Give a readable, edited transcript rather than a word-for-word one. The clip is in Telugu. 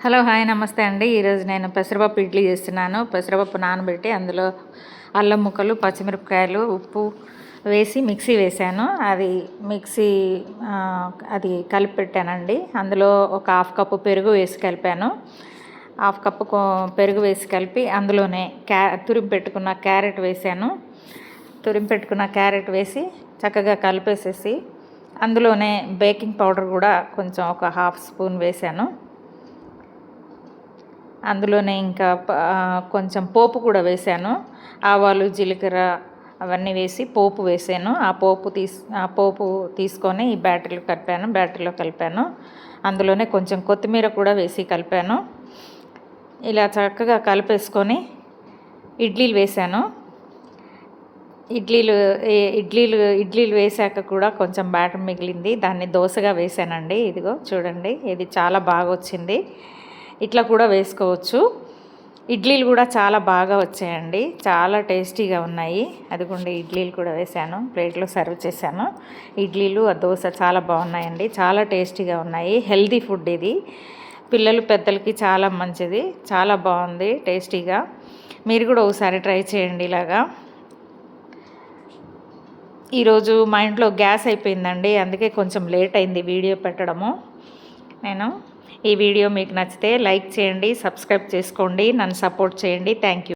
హలో హాయ్ నమస్తే అండి. ఈరోజు నేను పెసరపప్పు ఇడ్లీ చేస్తున్నాను. పెసరపప్పు నానబెట్టి అందులో అల్లం ముక్కలు, పచ్చిమిరపకాయలు, ఉప్పు వేసి మిక్సీ వేసాను. అది కలిపి పెట్టానండి. అందులో ఒక హాఫ్ కప్పు పెరుగు వేసి కలిపాను. హాఫ్ కప్పు పెరుగు వేసి కలిపి అందులోనే తురిమి పెట్టుకున్న క్యారెట్ వేసాను. తురిమి పెట్టుకున్న క్యారెట్ వేసి చక్కగా కలిపేసేసి అందులోనే బేకింగ్ పౌడర్ కూడా కొంచెం ఒక హాఫ్ స్పూన్ వేసాను. అందులోనే ఇంకా కొంచెం పోపు కూడా వేసాను. ఆవాలు, జీలకర్ర అవన్నీ వేసి పోపు వేసాను. ఆ పోపు తీసుకొని ఈ బ్యాటరీలో కలిపాను. అందులోనే కొంచెం కొత్తిమీర కూడా వేసి కలిపాను. ఇలా చక్కగా కలిపేసుకొని ఇడ్లీలు వేసాను. ఇడ్లీలు వేసాక కూడా కొంచెం బ్యాటర్ మిగిలింది. దాన్ని దోసగా వేసానండి. ఇదిగో చూడండి, ఇది చాలా బాగా వచ్చింది. ఇట్లా కూడా వేసుకోవచ్చు. ఇడ్లీలు కూడా చాలా బాగా వచ్చాయండి, చాలా టేస్టీగా ఉన్నాయి. అదిగోండి, ఇడ్లీలు కూడా వేసాను, ప్లేట్లో సర్వ్ చేశాను. ఇడ్లీలు, ఆ దోశ చాలా బాగున్నాయండి, చాలా టేస్టీగా ఉన్నాయి. హెల్తీ ఫుడ్ ఇది, పిల్లలు పెద్దలకి చాలా మంచిది, చాలా బాగుంది టేస్టీగా. మీరు కూడా ఒకసారి ట్రై చేయండి ఇలాగా. ఈరోజు మా ఇంట్లో గ్యాస్ అయిపోయిందండి, అందుకే కొంచెం లేట్ అయింది వీడియో పెట్టడము. ఈ వీడియో మీకు నచ్చితే లైక్ చేయండి, సబ్స్క్రైబ్ చేసుకోండి, నన్ను సపోర్ట్ చేయండి. Thank you.